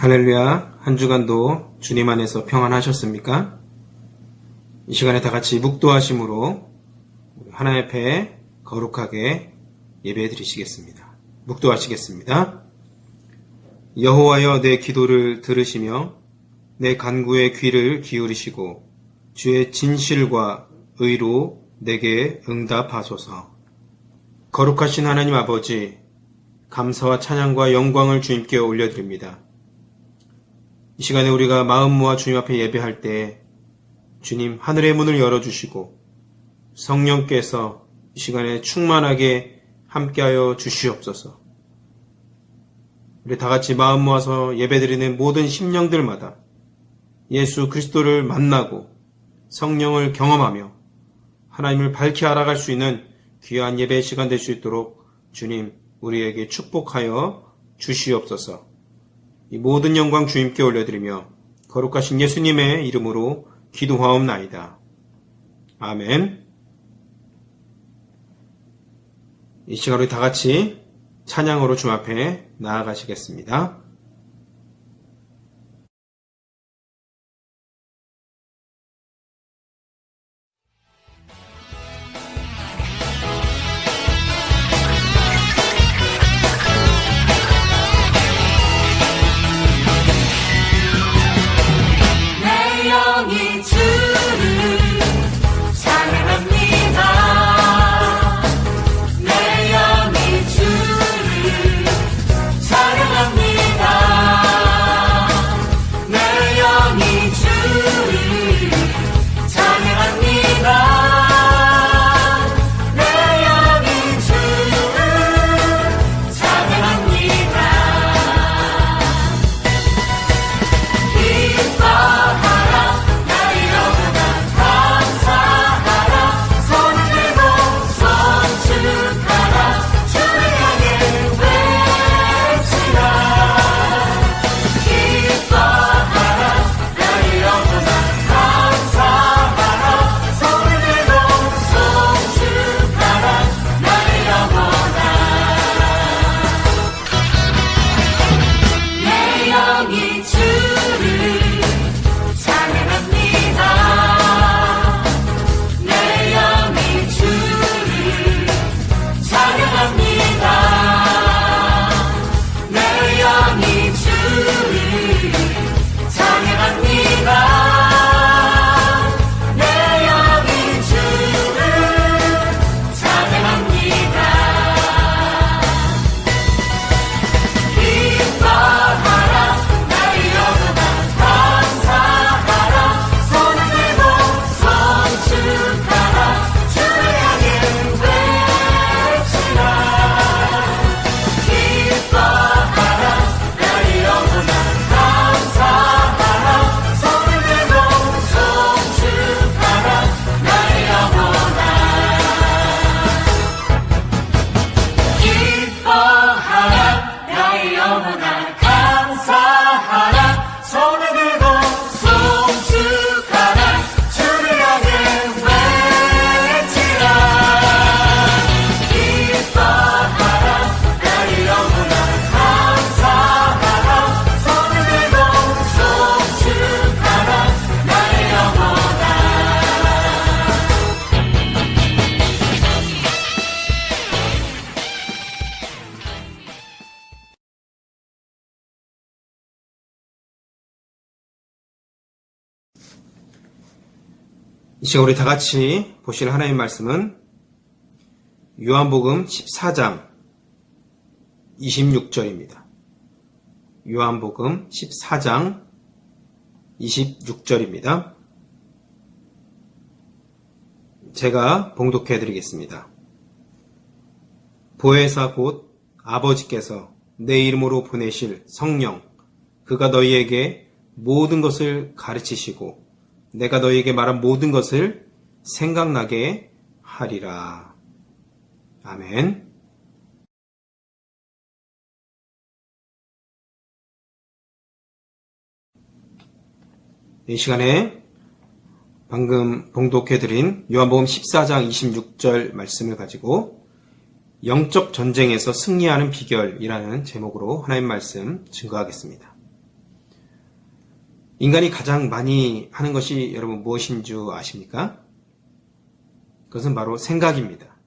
할렐루야, 한 주간도 주님 안에서 평안하셨습니까? 이 시간에 다 같이 묵도하심으로 하나님 앞에 거룩하게 예배 드리시겠습니다. 묵도하시겠습니다. 여호와여, 내 기도를 들으시며 내 간구에 귀를 기울이시고 주의 진실과 의로 내게 응답하소서. 거룩하신 하나님 아버지, 감사와 찬양과 영광을 주님께 올려드립니다. 이 시간에 우리가 마음 모아 주님 앞에 예배할 때 주님 하늘의 문을 열어주시고 성령께서 이 시간에 충만하게 함께하여 주시옵소서. 우리 다같이 마음 모아서 예배드리는 모든 심령들마다 예수 그리스도를 만나고 성령을 경험하며 하나님을 밝히 알아갈 수 있는 귀한 예배의 시간 될 수 있도록 주님 우리에게 축복하여 주시옵소서. 이 모든 영광 주님께 올려드리며 거룩하신 예수님의 이름으로 기도하옵나이다. 아멘. 이 시간 우리 다같이 찬양으로 주님 앞에 나아가시겠습니다. 이 시간 우리 다같이 보실 하나님의 말씀은 요한복음 14장 26절입니다. 요한복음 14장 26절입니다. 제가 봉독해 드리겠습니다. 보혜사 곧 아버지께서 내 이름으로 보내실 성령, 그가 너희에게 모든 것을 가르치시고 내가 너희에게 말한 모든 것을 생각나게 하리라. 아멘. 이 시간에 방금 봉독해드린 요한복음 14장 26절 말씀을 가지고 영적 전쟁에서 승리하는 비결이라는 제목으로 하나님 말씀 증거하겠습니다. 인간이 가장 많이 하는 것이 여러분 무엇인 줄 아십니까? 그것은 바로 생각입니다.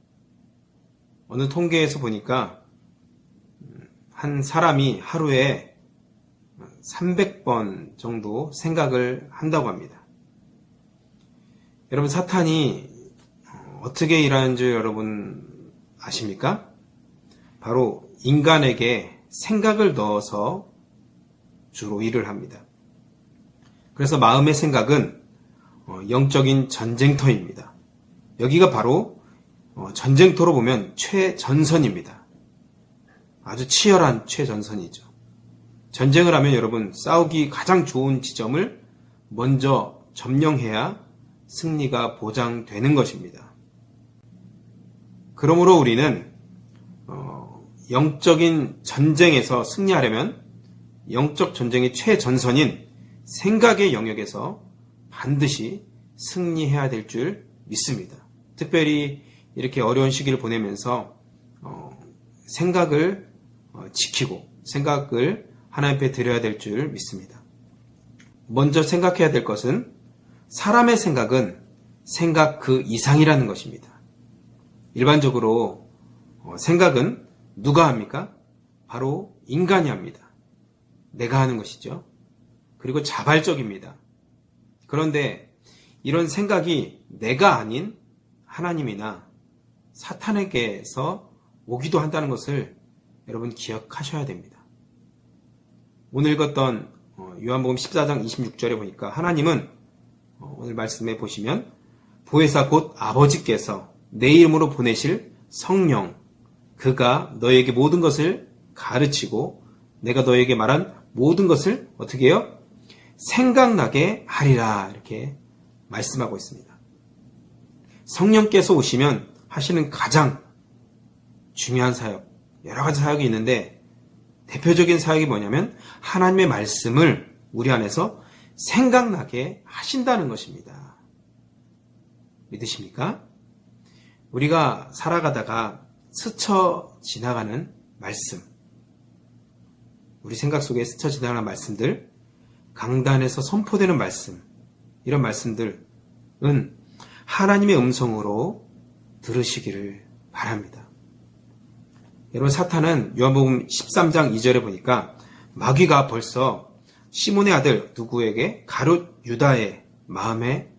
어느 통계에서 보니까 한 사람이 하루에 300번 정도 생각을 한다고 합니다. 여러분, 사탄이 어떻게 일하는 줄 여러분 아십니까? 바로 인간에게 생각을 넣어서 주로 일을 합니다. 그래서 마음의 생각은 영적인 전쟁터입니다. 여기가 바로 전쟁터로 보면 최전선입니다. 아주 치열한 최전선이죠. 전쟁을 하면 여러분 싸우기 가장 좋은 지점을 먼저 점령해야 승리가 보장되는 것입니다. 그러므로 우리는 영적인 전쟁에서 승리하려면 영적 전쟁의 최전선인 생각의 영역에서 반드시 승리해야 될 줄 믿습니다. 특별히 이렇게 어려운 시기를 보내면서 생각을 지키고 생각을 하나님 앞에 드려야 될 줄 믿습니다. 먼저 생각해야 될 것은 사람의 생각은 생각 그 이상이라는 것입니다. 일반적으로 생각은 누가 합니까? 바로 인간이 합니다. 내가 하는 것이죠. 그리고 자발적입니다. 그런데 이런 생각이 내가 아닌 하나님이나 사탄에게서 오기도 한다는 것을 여러분 기억하셔야 됩니다. 오늘 읽었던 요한복음 14장 26절에 보니까 하나님은 오늘 말씀에 보시면 보혜사 곧 아버지께서 내 이름으로 보내실 성령 그가 너에게 모든 것을 가르치고 내가 너에게 말한 모든 것을 어떻게 해요? 생각나게 하리라 이렇게 말씀하고 있습니다. 성령께서 오시면 하시는 가장 중요한 사역, 여러 가지 사역이 있는데 대표적인 사역이 뭐냐면 하나님의 말씀을 우리 안에서 생각나게 하신다는 것입니다. 믿으십니까? 우리가 살아가다가 스쳐 지나가는 말씀, 우리 생각 속에 스쳐 지나가는 말씀들, 강단에서 선포되는 말씀, 이런 말씀들은 하나님의 음성으로 들으시기를 바랍니다. 여러분, 사탄은 요한복음 13장 2절에 보니까 마귀가 벌써 시몬의 아들 누구에게? 가룟 유다의 마음에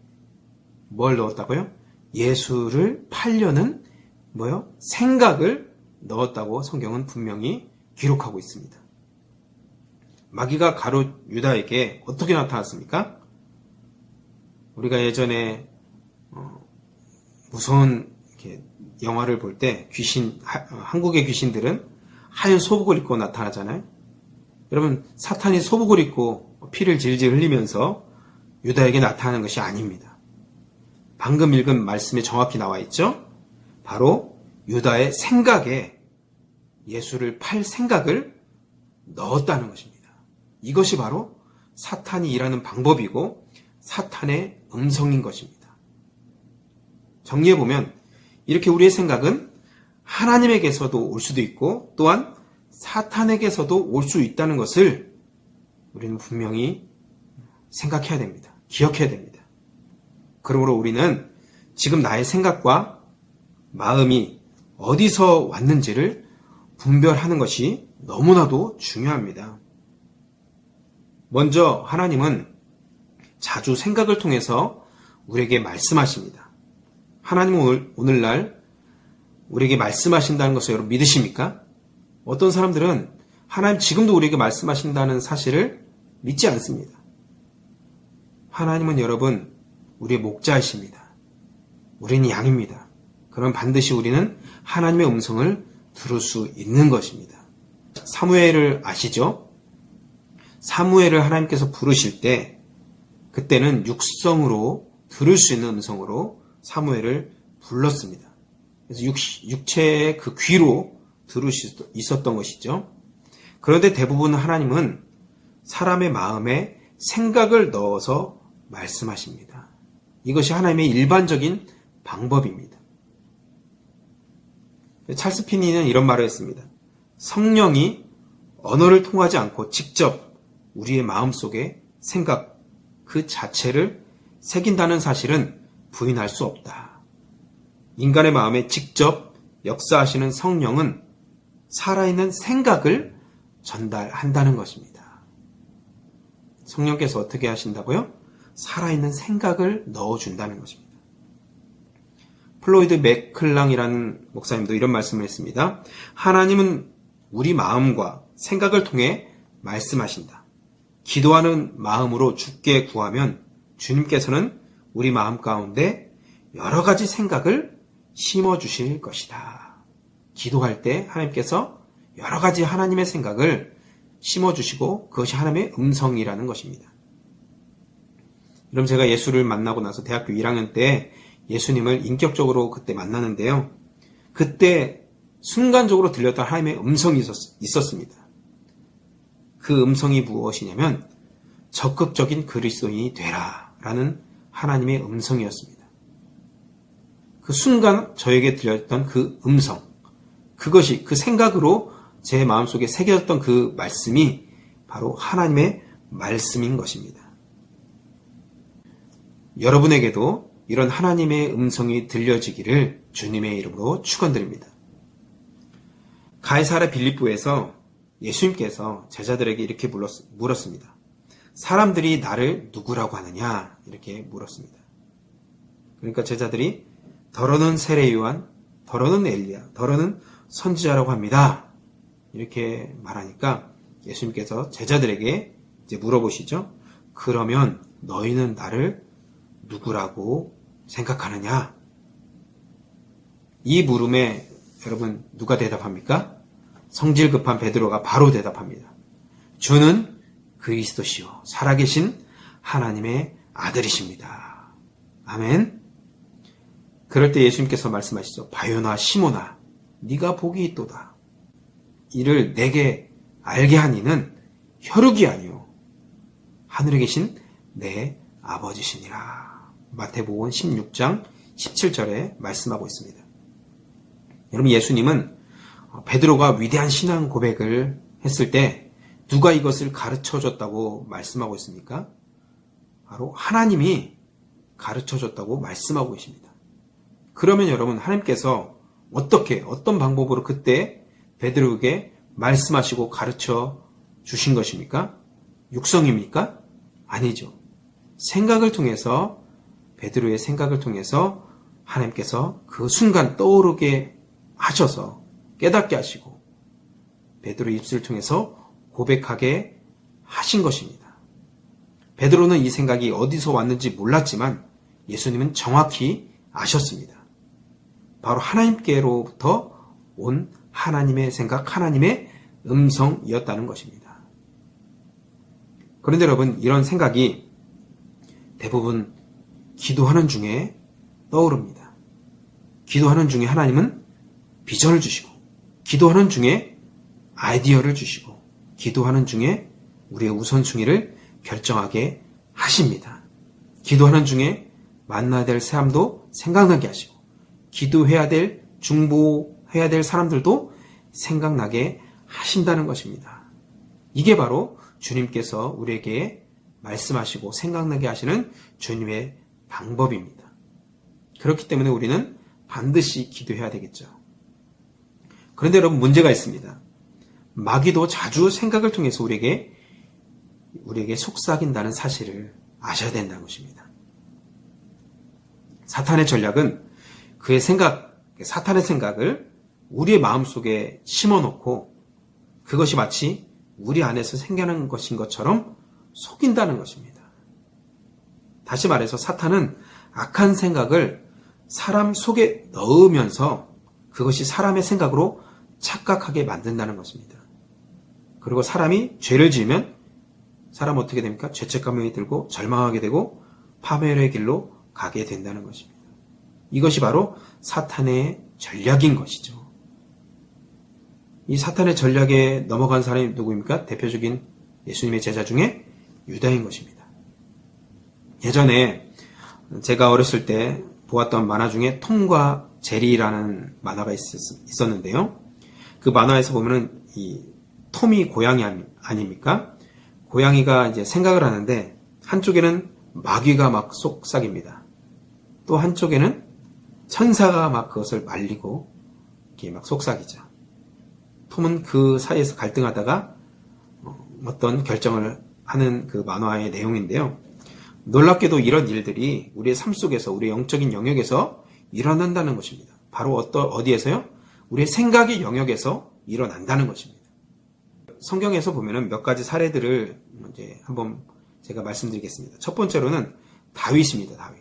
뭘 넣었다고요? 예수를 팔려는 생각을 넣었다고 성경은 분명히 기록하고 있습니다. 마귀가 가룟 유다에게 어떻게 나타났습니까? 우리가 예전에 무서운 영화를 볼 때 한국의 귀신들은 하얀 소복을 입고 나타나잖아요. 여러분, 사탄이 소복을 입고 피를 질질 흘리면서 유다에게 나타나는 것이 아닙니다. 방금 읽은 말씀에 정확히 나와 있죠? 바로 유다의 생각에 예수를 팔 생각을 넣었다는 것입니다. 이것이 바로 사탄이 일하는 방법이고 사탄의 음성인 것입니다. 정리해보면 이렇게 우리의 생각은 하나님에게서도 올 수도 있고 또한 사탄에게서도 올 수 있다는 것을 우리는 분명히 생각해야 됩니다. 기억해야 됩니다. 그러므로 우리는 지금 나의 생각과 마음이 어디서 왔는지를 분별하는 것이 너무나도 중요합니다. 먼저 하나님은 자주 생각을 통해서 우리에게 말씀하십니다. 하나님은 오늘날 우리에게 말씀하신다는 것을 여러분 믿으십니까? 어떤 사람들은 하나님 지금도 우리에게 말씀하신다는 사실을 믿지 않습니다. 하나님은 여러분 우리의 목자이십니다. 우리는 양입니다. 그럼 반드시 우리는 하나님의 음성을 들을 수 있는 것입니다. 사무엘을 아시죠? 사무엘을 하나님께서 부르실 때 그때는 육성으로 들을 수 있는 음성으로 사무엘을 불렀습니다. 그래서 육체의 그 귀로 들을 수 있었던 것이죠. 그런데 대부분 하나님은 사람의 마음에 생각을 넣어서 말씀하십니다. 이것이 하나님의 일반적인 방법입니다. 찰스 피니는 이런 말을 했습니다. 성령이 언어를 통하지 않고 직접 우리의 마음속에 생각, 그 자체를 새긴다는 사실은 부인할 수 없다. 인간의 마음에 직접 역사하시는 성령은 살아있는 생각을 전달한다는 것입니다. 성령께서 어떻게 하신다고요? 살아있는 생각을 넣어준다는 것입니다. 플로이드 맥클랑이라는 목사님도 이런 말씀을 했습니다. 하나님은 우리 마음과 생각을 통해 말씀하신다. 기도하는 마음으로 주께 구하면 주님께서는 우리 마음 가운데 여러 가지 생각을 심어주실 것이다. 기도할 때 하나님께서 여러 가지 하나님의 생각을 심어주시고 그것이 하나님의 음성이라는 것입니다. 그럼 제가 예수를 만나고 나서 대학교 1학년 때 예수님을 인격적으로 그때 만나는데요. 그때 순간적으로 들렸던 하나님의 음성이 있었습니다. 그 음성이 무엇이냐면 적극적인 그리스도인이 되라 라는 하나님의 음성이었습니다. 그 순간 저에게 들렸던 그 음성, 그것이 그 생각으로 제 마음속에 새겨졌던 그 말씀이 바로 하나님의 말씀인 것입니다. 여러분에게도 이런 하나님의 음성이 들려지기를 주님의 이름으로 축원드립니다. 가이사랴 빌립보에서 예수님께서 제자들에게 이렇게 물었습니다. 사람들이 나를 누구라고 하느냐? 이렇게 물었습니다. 그러니까 제자들이 더러는 세례 요한, 더러는 엘리야, 더러는 선지자라고 합니다. 이렇게 말하니까 예수님께서 제자들에게 이제 물어보시죠. 그러면 너희는 나를 누구라고 생각하느냐? 이 물음에 여러분 누가 대답합니까? 성질 급한 베드로가 바로 대답합니다. 주는 그리스도시요 살아계신 하나님의 아들이십니다. 아멘. 그럴 때 예수님께서 말씀하시죠. 바요나 시모나 네가 복이 있도다. 이를 내게 알게 하니는 혈육이 아니요 하늘에 계신 내 아버지시니라. 마태복음 16장 17절에 말씀하고 있습니다. 여러분 예수님은 베드로가 위대한 신앙 고백을 했을 때 누가 이것을 가르쳐줬다고 말씀하고 있습니까? 바로 하나님이 가르쳐줬다고 말씀하고 계십니다. 그러면 여러분 하나님께서 어떤 방법으로 그때 베드로에게 말씀하시고 가르쳐 주신 것입니까? 육성입니까? 아니죠. 생각을 통해서 베드로의 생각을 통해서 하나님께서 그 순간 떠오르게 하셔서 깨닫게 하시고 베드로의 입술을 통해서 고백하게 하신 것입니다. 베드로는 이 생각이 어디서 왔는지 몰랐지만 예수님은 정확히 아셨습니다. 바로 하나님께로부터 온 하나님의 생각, 하나님의 음성이었다는 것입니다. 그런데 여러분 이런 생각이 대부분 기도하는 중에 떠오릅니다. 기도하는 중에 하나님은 비전을 주시고 기도하는 중에 아이디어를 주시고 기도하는 중에 우리의 우선순위를 결정하게 하십니다. 기도하는 중에 만나야 될 사람도 생각나게 하시고 기도해야 될 중보해야 될 사람들도 생각나게 하신다는 것입니다. 이게 바로 주님께서 우리에게 말씀하시고 생각나게 하시는 주님의 방법입니다. 그렇기 때문에 우리는 반드시 기도해야 되겠죠. 그런데 여러분 문제가 있습니다. 마귀도 자주 생각을 통해서 우리에게 속삭인다는 사실을 아셔야 된다는 것입니다. 사탄의 전략은 사탄의 생각을 우리의 마음속에 심어놓고 그것이 마치 우리 안에서 생겨난 것인 것처럼 속인다는 것입니다. 다시 말해서 사탄은 악한 생각을 사람 속에 넣으면서 그것이 사람의 생각으로 착각하게 만든다는 것입니다. 그리고 사람이 죄를 지으면 사람은 어떻게 됩니까? 죄책감이 들고 절망하게 되고 파멸의 길로 가게 된다는 것입니다. 이것이 바로 사탄의 전략인 것이죠. 이 사탄의 전략에 넘어간 사람이 누구입니까? 대표적인 예수님의 제자 중에 유다인 것입니다. 예전에 제가 어렸을 때 보았던 만화 중에 톰과 제리라는 만화가 있었는데요. 그 만화에서 보면은 이 톰이 고양이 아닙니까? 고양이가 이제 생각을 하는데 한쪽에는 마귀가 막 속삭입니다. 또 한쪽에는 천사가 막 그것을 말리고 이렇게 막 속삭이죠. 톰은 그 사이에서 갈등하다가 어떤 결정을 하는 그 만화의 내용인데요. 놀랍게도 이런 일들이 우리의 삶 속에서, 우리의 영적인 영역에서 일어난다는 것입니다. 바로 어디에서요? 우리의 생각의 영역에서 일어난다는 것입니다. 성경에서 보면은 몇 가지 사례들을 이제 한번 제가 말씀드리겠습니다. 첫 번째로는 다윗입니다.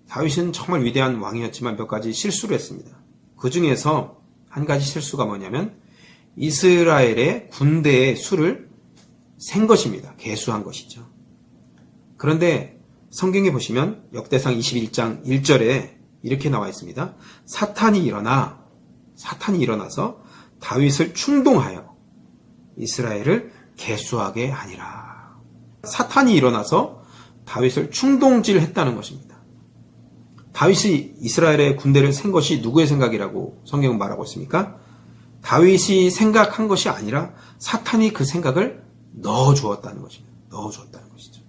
다윗은 정말 위대한 왕이었지만 몇 가지 실수를 했습니다. 그 중에서 한 가지 실수가 뭐냐면 이스라엘의 군대의 수를 센 것입니다. 계수한 것이죠. 그런데 성경에 보시면 역대상 21장 1절에 이렇게 나와 있습니다. 사탄이 일어나서 다윗을 충동하여 이스라엘을 계수하게 하니라. 사탄이 일어나서 다윗을 충동질했다는 것입니다. 다윗이 이스라엘의 군대를 센 것이 누구의 생각이라고 성경은 말하고 있습니까? 다윗이 생각한 것이 아니라 사탄이 그 생각을 넣어주었다는 것입니다. 넣어주었다는 것이죠.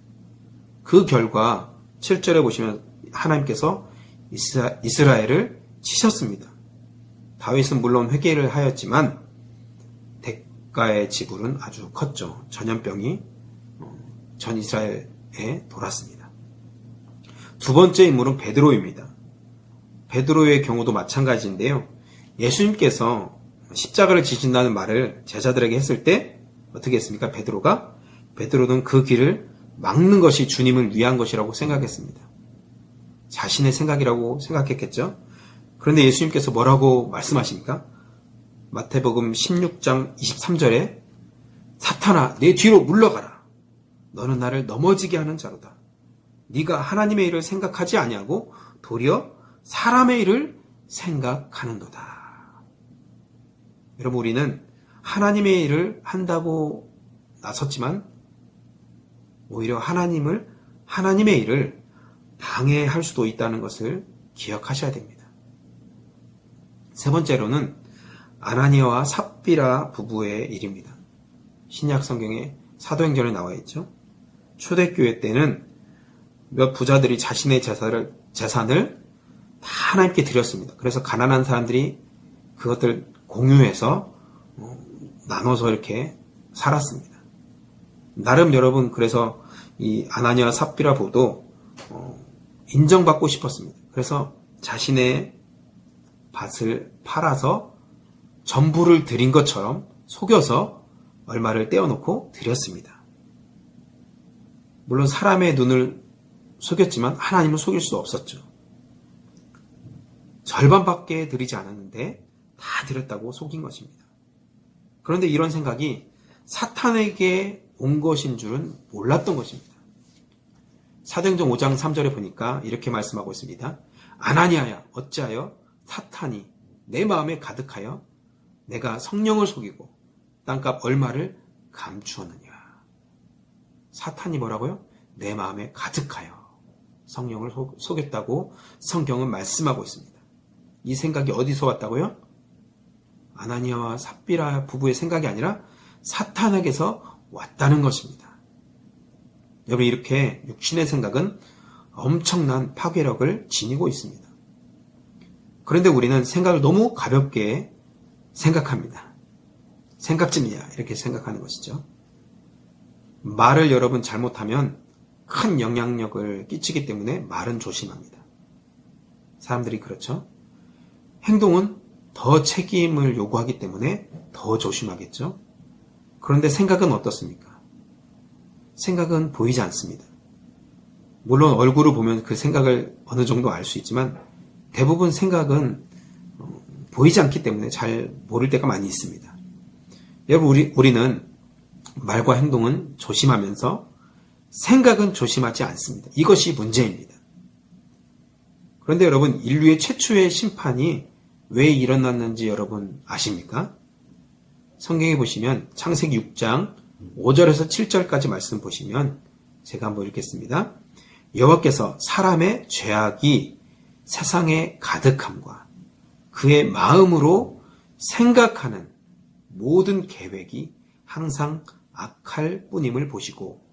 그 결과 7절에 보시면 하나님께서 이스라엘을 치셨습니다. 다윗은 물론 회개를 하였지만 대가의 지불은 아주 컸죠. 전염병이 전 이스라엘에 돌았습니다. 두 번째 인물은 베드로입니다. 베드로의 경우도 마찬가지인데요. 예수님께서 십자가를 지신다는 말을 제자들에게 했을 때 어떻게 했습니까? 베드로는 그 길을 막는 것이 주님을 위한 것이라고 생각했습니다. 자신의 생각이라고 생각했겠죠. 그런데 예수님께서 뭐라고 말씀하십니까? 마태복음 16장 23절에 사탄아 내 뒤로 물러가라. 너는 나를 넘어지게 하는 자로다. 네가 하나님의 일을 생각하지 아니하고 도리어 사람의 일을 생각하는도다. 여러분, 우리는 하나님의 일을 한다고 나섰지만 오히려 하나님의 일을 방해할 수도 있다는 것을 기억하셔야 됩니다. 세 번째로는 아나니아와 삽비라 부부의 일입니다. 신약 성경에 사도행전에 나와 있죠. 초대교회 때는 몇 부자들이 자신의 재산을 다 하나님께 드렸습니다. 그래서 가난한 사람들이 그것들 공유해서 나눠서 이렇게 살았습니다. 나름 여러분 그래서 이 아나니아 삽비라 부부도 인정받고 싶었습니다. 그래서 자신의 밭을 팔아서 전부를 드린 것처럼 속여서 얼마를 떼어놓고 드렸습니다. 물론 사람의 눈을 속였지만 하나님을 속일 수 없었죠. 절반밖에 드리지 않았는데 다 드렸다고 속인 것입니다. 그런데 이런 생각이 사탄에게 온 것인 줄은 몰랐던 것입니다. 사도행전 5장 3절에 보니까 이렇게 말씀하고 있습니다. 아나니아야 어찌하여 사탄이 내 마음에 가득하여 내가 성령을 속이고 땅값 얼마를 감추었느냐. 사탄이 뭐라고요? 내 마음에 가득하여 성령을 속였다고 성경은 말씀하고 있습니다. 이 생각이 어디서 왔다고요? 아나니아와 삽비라 부부의 생각이 아니라 사탄에게서 왔다는 것입니다. 여러분, 이렇게 육신의 생각은 엄청난 파괴력을 지니고 있습니다. 그런데 우리는 생각을 너무 가볍게 생각합니다. 생각쯤이야 이렇게 생각하는 것이죠. 말을 여러분 잘못하면 큰 영향력을 끼치기 때문에 말은 조심합니다. 사람들이 그렇죠. 행동은 더 책임을 요구하기 때문에 더 조심하겠죠. 그런데 생각은 어떻습니까? 생각은 보이지 않습니다. 물론 얼굴을 보면 그 생각을 어느 정도 알 수 있지만 대부분 생각은 보이지 않기 때문에 잘 모를 때가 많이 있습니다. 여러분, 우리는 말과 행동은 조심하면서 생각은 조심하지 않습니다. 이것이 문제입니다. 그런데 여러분, 인류의 최초의 심판이 왜 일어났는지 여러분 아십니까? 성경에 보시면 창세기 6장 5절에서 7절까지 말씀 보시면 제가 한번 읽겠습니다. 여호와께서 사람의 죄악이 세상에 가득함과 그의 마음으로 생각하는 모든 계획이 항상 악할 뿐임을 보시고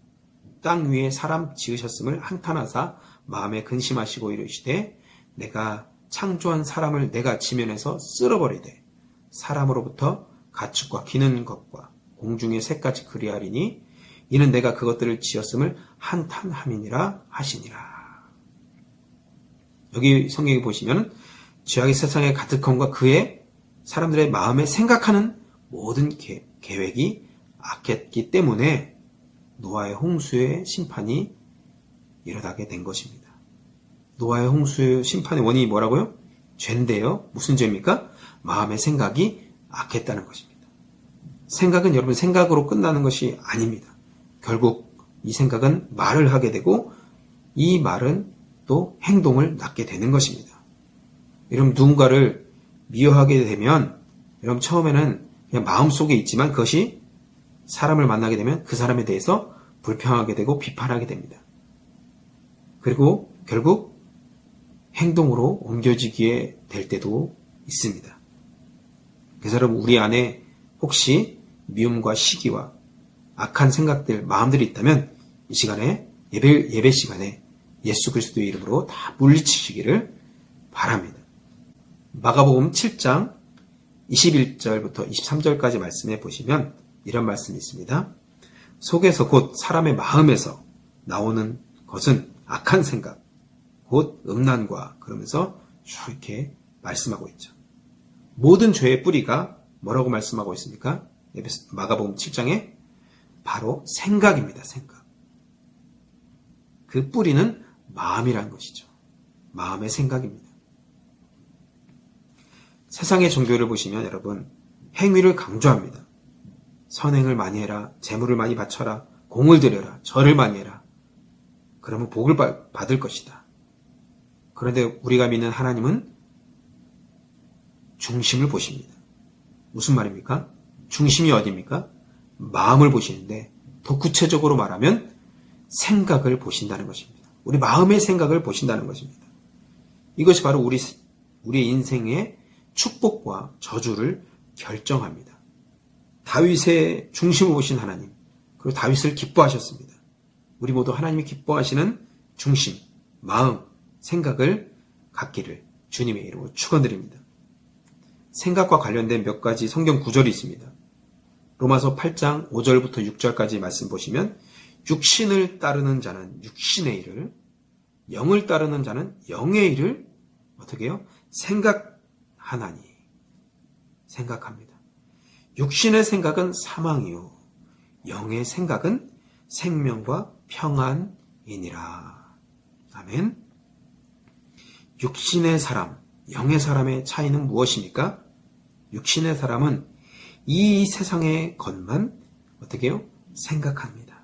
땅 위에 사람 지으셨음을 한탄하사 마음에 근심하시고 이르시되 내가 창조한 사람을 내가 지면에서 쓸어버리되 사람으로부터 가축과 기는 것과 공중의 새까지 그리하리니 이는 내가 그것들을 지었음을 한탄함이니라 하시니라. 여기 성경에 보시면 죄악의 세상의 가득함과 그의 사람들의 마음에 생각하는 모든 계획이 악했기 때문에 노아의 홍수의 심판이 일어나게 된 것입니다. 노아의 홍수의 심판의 원인이 뭐라고요? 죄인데요. 무슨 죄입니까? 마음의 생각이 악했다는 것입니다. 생각은 여러분 생각으로 끝나는 것이 아닙니다. 결국 이 생각은 말을 하게 되고 이 말은 또 행동을 낳게 되는 것입니다. 여러분 누군가를 미워하게 되면 여러분 처음에는 그냥 마음속에 있지만 그것이 사람을 만나게 되면 그 사람에 대해서 불평하게 되고 비판하게 됩니다. 그리고 결국 행동으로 옮겨지게 될 때도 있습니다. 그래서 여러분 우리 안에 혹시 미움과 시기와 악한 생각들, 마음들이 있다면 이 시간에 예배 시간에 예수 그리스도의 이름으로 다 물리치시기를 바랍니다. 마가복음 7장 21절부터 23절까지 말씀해 보시면 이런 말씀이 있습니다. 속에서 곧 사람의 마음에서 나오는 것은 악한 생각, 곧 음란과 그러면서 쭉 이렇게 말씀하고 있죠. 모든 죄의 뿌리가 뭐라고 말씀하고 있습니까? 마가복음 7장에 바로 생각입니다. 생각. 그 뿌리는 마음이라는 것이죠. 마음의 생각입니다. 세상의 종교를 보시면 여러분 행위를 강조합니다. 선행을 많이 해라, 재물을 많이 바쳐라, 공을 들여라, 절을 많이 해라. 그러면 복을 받을 것이다. 그런데 우리가 믿는 하나님은 중심을 보십니다. 무슨 말입니까? 중심이 어디입니까? 마음을 보시는데 더 구체적으로 말하면 생각을 보신다는 것입니다. 우리 마음의 생각을 보신다는 것입니다. 이것이 바로 우리의 인생의 축복과 저주를 결정합니다. 다윗의 중심을 보신 하나님, 그리고 다윗을 기뻐하셨습니다. 우리 모두 하나님이 기뻐하시는 중심, 마음, 생각을 갖기를 주님의 이름으로 축원드립니다. 생각과 관련된 몇 가지 성경 구절이 있습니다. 로마서 8장 5절부터 6절까지 말씀 보시면 육신을 따르는 자는 육신의 일을, 영을 따르는 자는 영의 일을 어떻게 해요? 생각하나니. 생각합니다. 육신의 생각은 사망이요 영의 생각은 생명과 평안이니라. 아멘. 육신의 사람, 영의 사람의 차이는 무엇입니까? 육신의 사람은 이 세상의 것만 어떻게 해요? 생각합니다.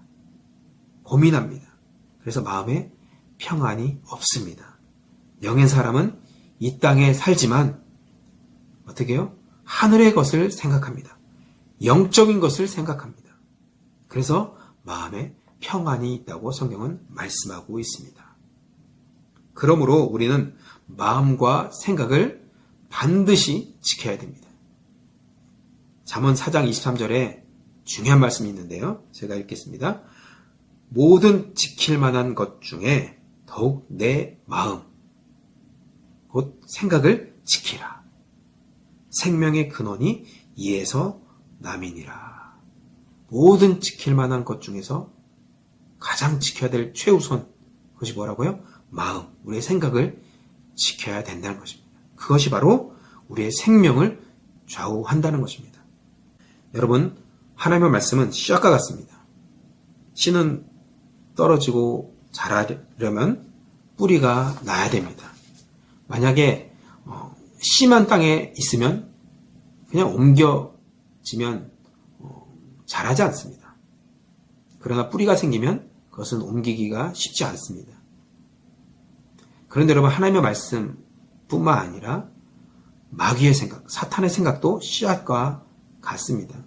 고민합니다. 그래서 마음에 평안이 없습니다. 영의 사람은 이 땅에 살지만 어떻게 해요? 하늘의 것을 생각합니다. 영적인 것을 생각합니다. 그래서 마음에 평안이 있다고 성경은 말씀하고 있습니다. 그러므로 우리는 마음과 생각을 반드시 지켜야 됩니다. 잠언 4장 23절에 중요한 말씀이 있는데요. 제가 읽겠습니다. 모든 지킬 만한 것 중에 더욱 내 마음, 곧 생각을 지키라. 생명의 근원이 이에서 남이니라. 모든 지킬 만한 것 중에서 가장 지켜야 될 최우선, 그것이 뭐라고요? 마음, 우리의 생각을 지켜야 된다는 것입니다. 그것이 바로 우리의 생명을 좌우한다는 것입니다. 여러분, 하나님의 말씀은 씨앗과 같습니다. 씨는 떨어지고 자라려면 뿌리가 나야 됩니다. 만약에 씨만 땅에 있으면 그냥 옮겨지면 자라지 않습니다. 그러나 뿌리가 생기면 그것은 옮기기가 쉽지 않습니다. 그런데 여러분, 하나님의 말씀뿐만 아니라 마귀의 생각, 사탄의 생각도 씨앗과 같습니다.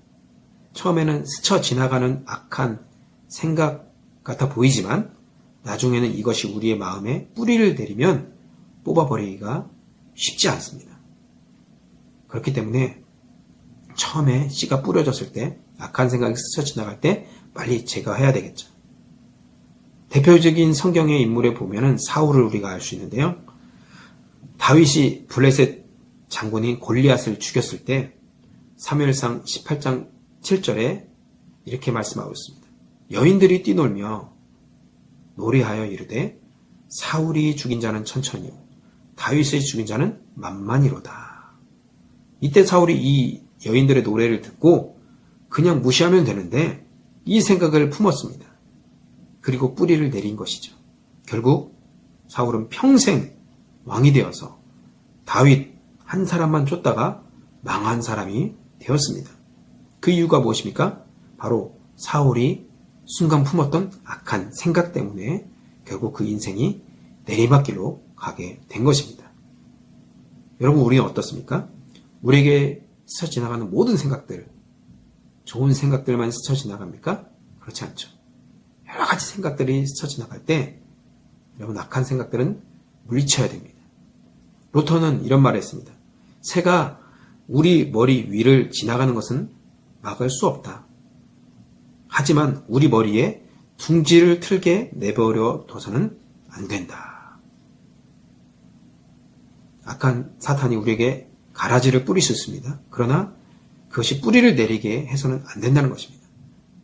처음에는 스쳐 지나가는 악한 생각 같아 보이지만 나중에는 이것이 우리의 마음에 뿌리를 내리면 뽑아버리기가 쉽지 않습니다. 그렇기 때문에 처음에 씨가 뿌려졌을 때, 악한 생각이 스쳐 지나갈 때 빨리 제거해야 되겠죠. 대표적인 성경의 인물에 보면은 사울을 우리가 알 수 있는데요. 다윗이 블레셋 장군인 골리앗을 죽였을 때 사무엘상 18장 7절에 이렇게 말씀하고 있습니다. 여인들이 뛰놀며 노래하여 이르되 사울이 죽인 자는 천천히요 다윗이 죽인 자는 만만이로다. 이때 사울이 이 여인들의 노래를 듣고 그냥 무시하면 되는데 이 생각을 품었습니다. 그리고 뿌리를 내린 것이죠. 결국 사울은 평생 왕이 되어서 다윗 한 사람만 쫓다가 망한 사람이 되었습니다. 그 이유가 무엇입니까? 바로 사울이 순간 품었던 악한 생각 때문에 결국 그 인생이 내리막길로 가게 된 것입니다. 여러분, 우리는 어떻습니까? 우리에게 스쳐 지나가는 모든 생각들, 좋은 생각들만 스쳐 지나갑니까? 그렇지 않죠. 여러 가지 생각들이 스쳐 지나갈 때 여러분, 악한 생각들은 물리쳐야 됩니다. 루터는 이런 말을 했습니다. 새가 우리 머리 위를 지나가는 것은 막을 수 없다. 하지만 우리 머리에 둥지를 틀게 내버려 둬서는 안 된다. 악한 사탄이 우리에게 가라지를 뿌릴 수 있습니다. 그러나 그것이 뿌리를 내리게 해서는 안 된다는 것입니다.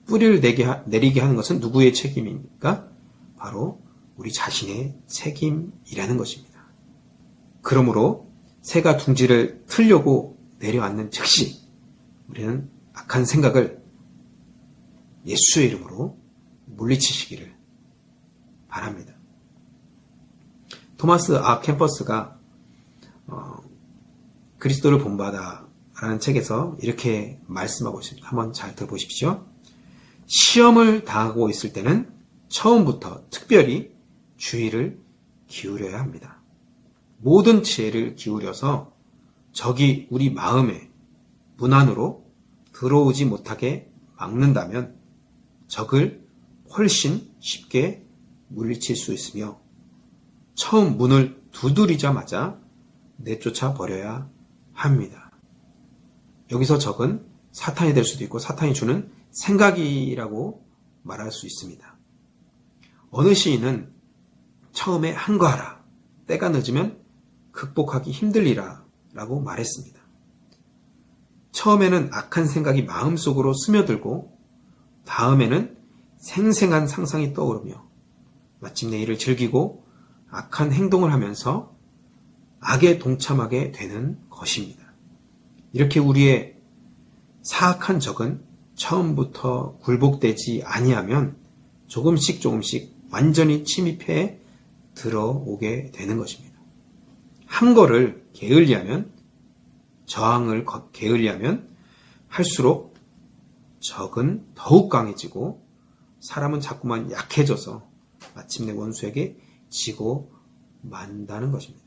뿌리를 내리게 하는 것은 누구의 책임입니까? 바로 우리 자신의 책임이라는 것입니다. 그러므로 새가 둥지를 틀려고 내려앉는 즉시 우리는 악한 생각을 예수의 이름으로 물리치시기를 바랍니다. 토마스 아 캠퍼스가 그리스도를 본받아라는 책에서 이렇게 말씀하고 있습니다. 한번 잘 들어보십시오. 시험을 당하고 있을 때는 처음부터 특별히 주의를 기울여야 합니다. 모든 지혜를 기울여서 적이 우리 마음에 문 안으로 들어오지 못하게 막는다면 적을 훨씬 쉽게 물리칠 수 있으며 처음 문을 두드리자마자 내쫓아 버려야 합니다. 여기서 적은 사탄이 될 수도 있고 사탄이 주는 생각이라고 말할 수 있습니다. 어느 시인은 처음에 한거하라, 때가 늦으면 극복하기 힘들리라 라고 말했습니다. 처음에는 악한 생각이 마음속으로 스며들고 다음에는 생생한 상상이 떠오르며 마침내 이를 즐기고 악한 행동을 하면서 악에 동참하게 되는 것입니다. 이렇게 우리의 사악한 적은 처음부터 굴복되지 아니하면 조금씩 완전히 침입해 들어오게 되는 것입니다. 함거를 게을리하면 저항을 게을리하면 할수록 적은 더욱 강해지고 사람은 자꾸만 약해져서 마침내 원수에게 지고 만다는 것입니다.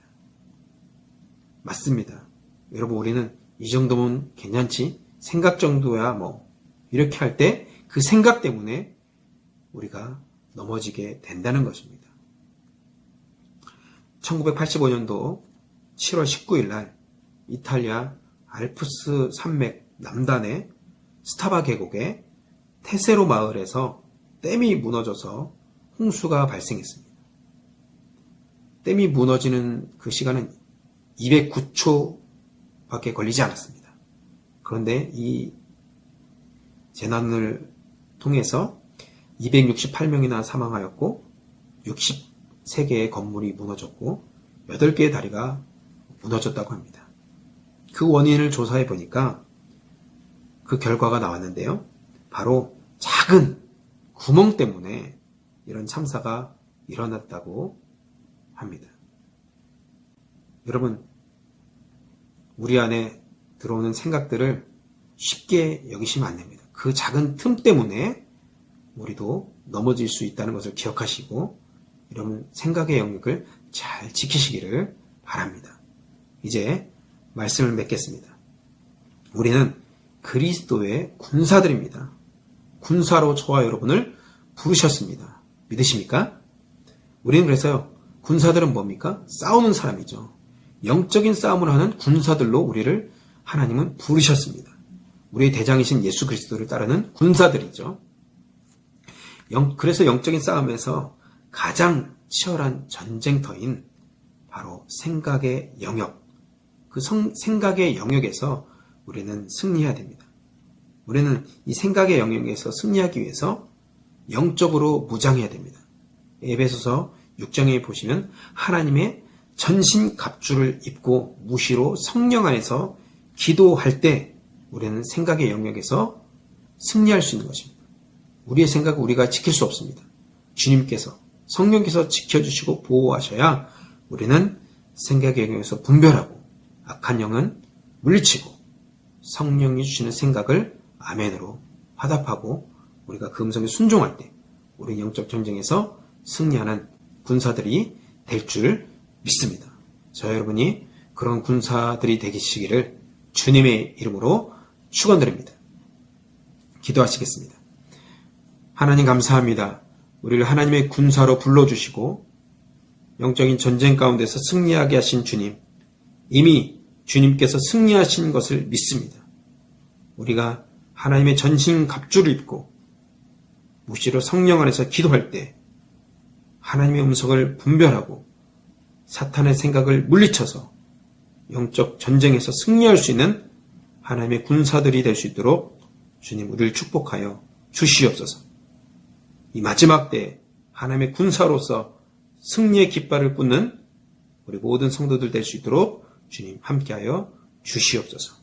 맞습니다. 여러분, 우리는 이 정도면 괜찮지? 생각 정도야 이렇게 할 때 그 생각 때문에 우리가 넘어지게 된다는 것입니다. 1985년도 7월 19일 날 이탈리아 알프스 산맥 남단의 스타바 계곡의 테세로 마을에서 댐이 무너져서 홍수가 발생했습니다. 댐이 무너지는 그 시간은 209초밖에 걸리지 않았습니다. 그런데 이 재난을 통해서 268명이나 사망하였고 63개의 건물이 무너졌고 8개의 다리가 무너졌다고 합니다. 그 원인을 조사해 보니까 그 결과가 나왔는데요. 바로 작은 구멍 때문에 이런 참사가 일어났다고 합니다. 여러분, 우리 안에 들어오는 생각들을 쉽게 여기시면 안 됩니다. 그 작은 틈 때문에 우리도 넘어질 수 있다는 것을 기억하시고 여러분 생각의 영역을 잘 지키시기를 바랍니다. 이제 말씀을 맺겠습니다. 우리는 그리스도의 군사들입니다. 군사로 저와 여러분을 부르셨습니다. 믿으십니까? 우리는 그래서요, 군사들은 뭡니까? 싸우는 사람이죠. 영적인 싸움을 하는 군사들로 우리를 하나님은 부르셨습니다. 우리의 대장이신 예수 그리스도를 따르는 군사들이죠. 그래서 영적인 싸움에서 가장 치열한 전쟁터인 바로 생각의 영역, 그 생각의 영역에서 우리는 승리해야 됩니다. 우리는 이 생각의 영역에서 승리하기 위해서 영적으로 무장해야 됩니다. 에베소서 6장에 보시면 하나님의 전신갑주를 입고 무시로 성령 안에서 기도할 때 우리는 생각의 영역에서 승리할 수 있는 것입니다. 우리의 생각을 우리가 지킬 수 없습니다. 주님께서, 성령께서 지켜주시고 보호하셔야 우리는 생각의 영역에서 분별하고 악한 영은 물리치고 성령이 주시는 생각을 아멘으로 화답하고 우리가 그 음성에 순종할 때 우리 영적 전쟁에서 승리하는 군사들이 될 줄 믿습니다. 저 여러분이 그런 군사들이 되시기를 주님의 이름으로 축원드립니다. 기도하시겠습니다. 하나님 감사합니다. 우리를 하나님의 군사로 불러주시고 영적인 전쟁 가운데서 승리하게 하신 주님, 이미 주님께서 승리하신 것을 믿습니다. 우리가 하나님의 전신 갑주를 입고 무시로 성령 안에서 기도할 때 하나님의 음성을 분별하고 사탄의 생각을 물리쳐서 영적 전쟁에서 승리할 수 있는 하나님의 군사들이 될 수 있도록 주님 우리를 축복하여 주시옵소서. 이 마지막 때에 하나님의 군사로서 승리의 깃발을 꽂는 우리 모든 성도들 될 수 있도록 주님 함께하여 주시옵소서.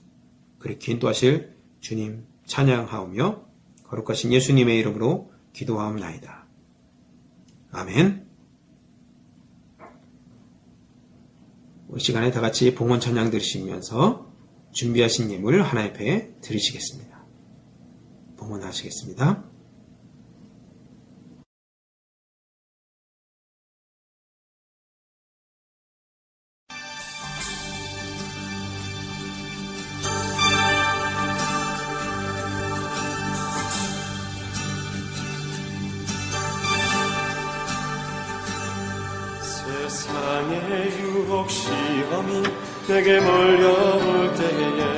그렇게 인도하실 주님 찬양하오며 거룩하신 예수님의 이름으로 기도하옵나이다. 아멘. 이 시간에 다 같이 봉헌 찬양 들으시면서 준비하신 예물 하나님 앞에 드리시겠습니다. 봉헌하시겠습니다. 세상의 유혹 시험이 내게 몰려올 때에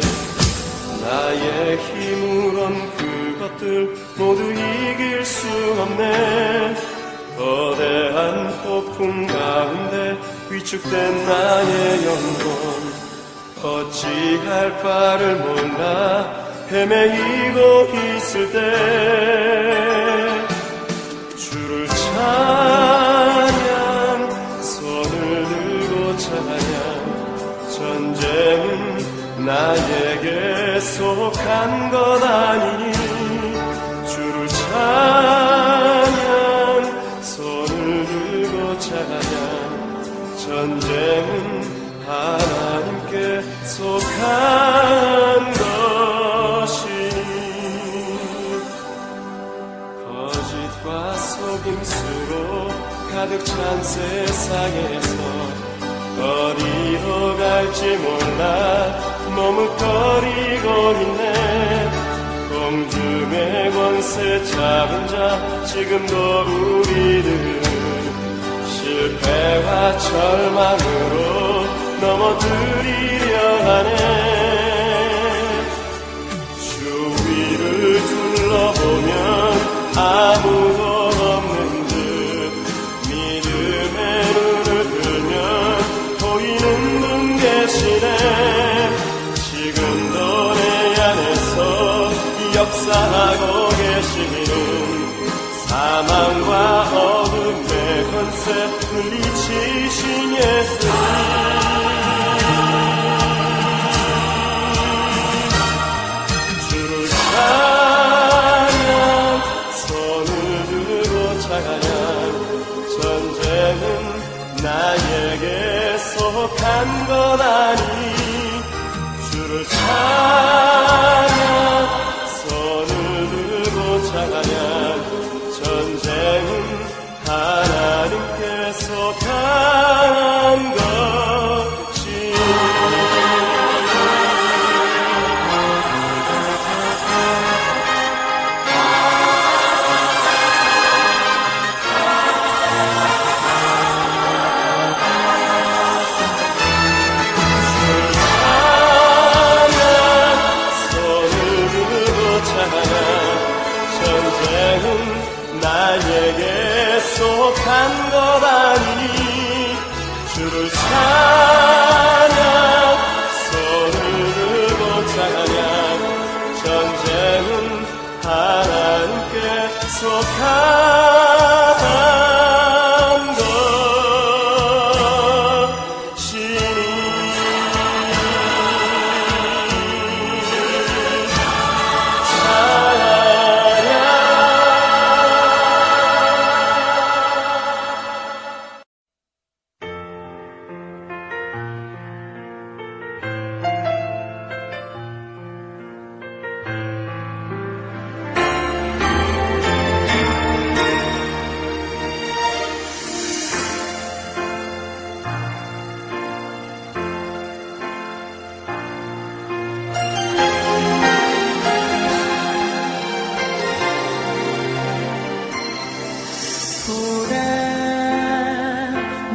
나의 힘으론 그것들 모두 이길 수 없네. 거대한 폭풍 가운데 위축된 나의 영혼 어찌할 바를 몰라 헤매이고 있을 때 주를 찬양 손을 들고 찬양 전쟁은 나에게 속한 것 아니니 주를 찬양 손을 들고 찬양 전쟁은 하나님께 속한 것이니 거짓과 속임수로 가득 찬 세상에서 어디로 갈지 몰라 머뭇거리고 있네. 공중의 권세 잡은 자 지금도 우리를 실패와 절망으로 넘어뜨리려 하네. 주위를 둘러보면 아무도 없는 듯 믿음의 눈을 들면 보이는 분 계시네. 지금도 내 안에서 역사하고 계시는 사망과 어둠의 권세 물리치신 예수님 주를 찬양 손을 들고 찬양 전쟁은 나에게 속한 것 아니 주를 찬양 손을 들고 찬양 전쟁은 하나님께 속한 것이 속한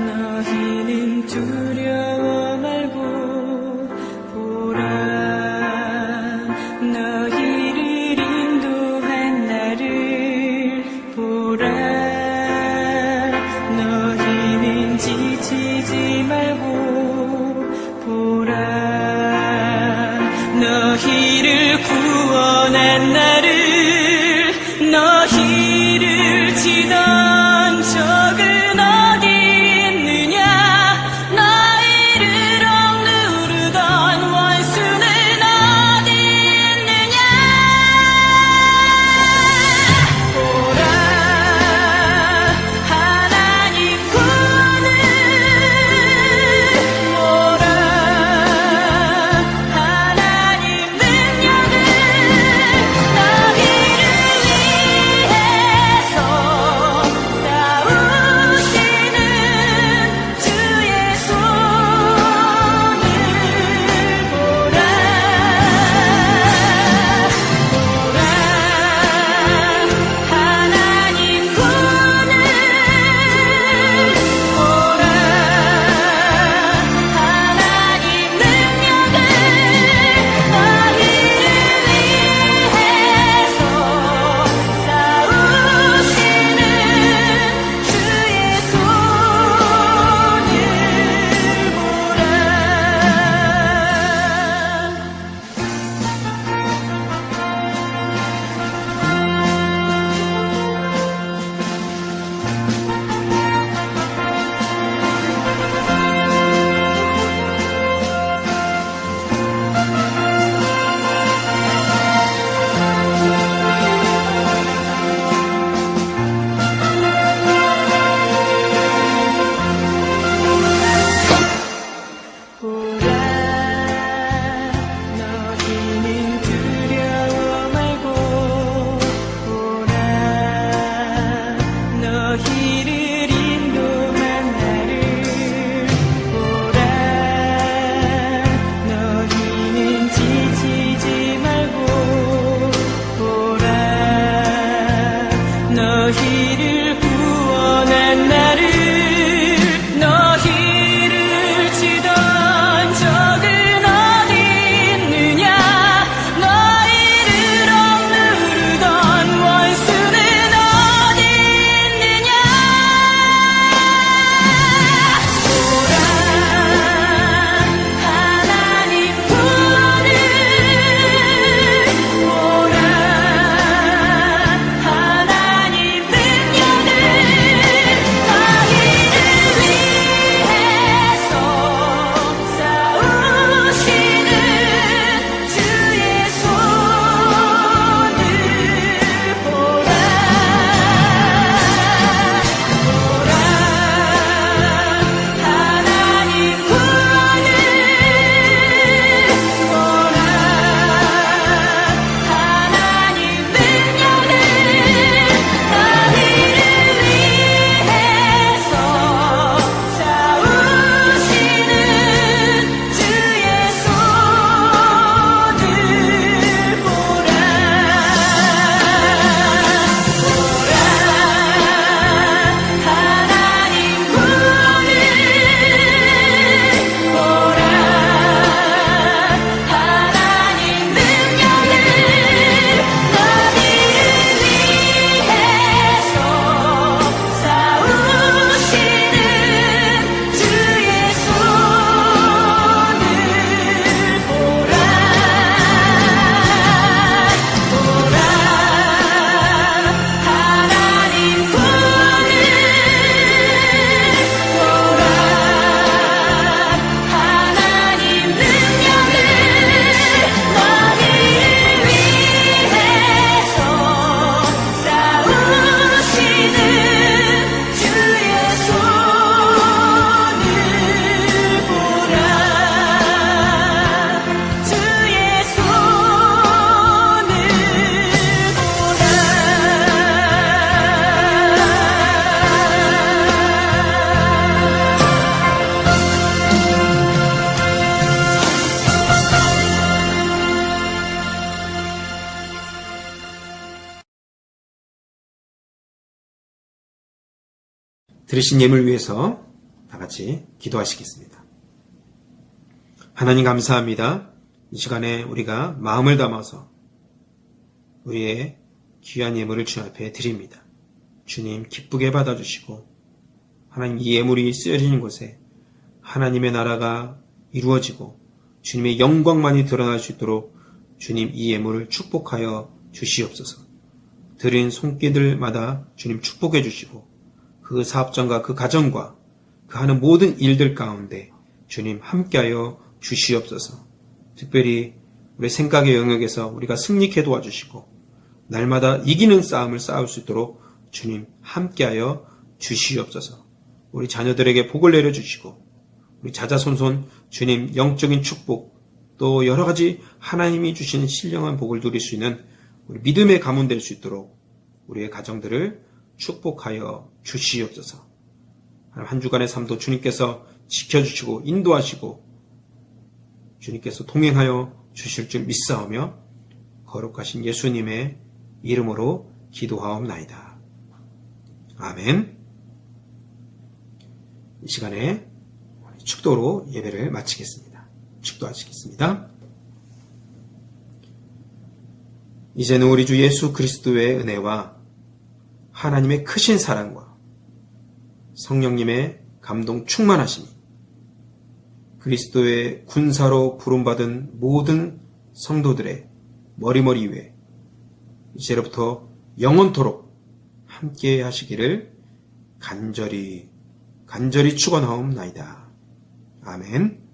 너희는 두려워 말고 보라 너희를 인도한 나를 보라 너희는 지치지 말고 보라 너희를 구원한 나를 너희를 치던 적은 어디 있느냐 너희를 억누르던 원수는 어디 있느냐 보라 하나님 구원을 보라 하나님 능력을 나 들으신 예물 위해서 다 같이 기도하시겠습니다. 하나님 감사합니다. 이 시간에 우리가 마음을 담아서 우리의 귀한 예물을 주님 앞에 드립니다. 주님 기쁘게 받아주시고 하나님 이 예물이 쓰여지는 곳에 하나님의 나라가 이루어지고 주님의 영광만이 드러날 수 있도록 주님 이 예물을 축복하여 주시옵소서. 드린 손길들마다 주님 축복해 주시고 그 사업장과 그 가정과 그 하는 모든 일들 가운데 주님 함께하여 주시옵소서. 특별히 우리 생각의 영역에서 우리가 승리케 도와주시고 날마다 이기는 싸움을 싸울 수 있도록 주님 함께하여 주시옵소서. 우리 자녀들에게 복을 내려주시고 우리 자자손손 주님 영적인 축복 또 여러 가지 하나님이 주시는 신령한 복을 누릴 수 있는 우리 믿음의 가문 될 수 있도록 우리의 가정들을 축복하여 주시옵소서. 한 주간의 삶도 주님께서 지켜주시고 인도하시고 주님께서 동행하여 주실 줄 믿사오며 거룩하신 예수님의 이름으로 기도하옵나이다. 아멘. 이 시간에 축도로 예배를 마치겠습니다. 축도하시겠습니다. 이제는 우리 주 예수 그리스도의 은혜와 하나님의 크신 사랑과 성령님의 감동 충만하심이 그리스도의 군사로 부름받은 모든 성도들의 머리머리 위에 이제로부터 영원토록 함께 하시기를 간절히 축원하옵나이다. 아멘.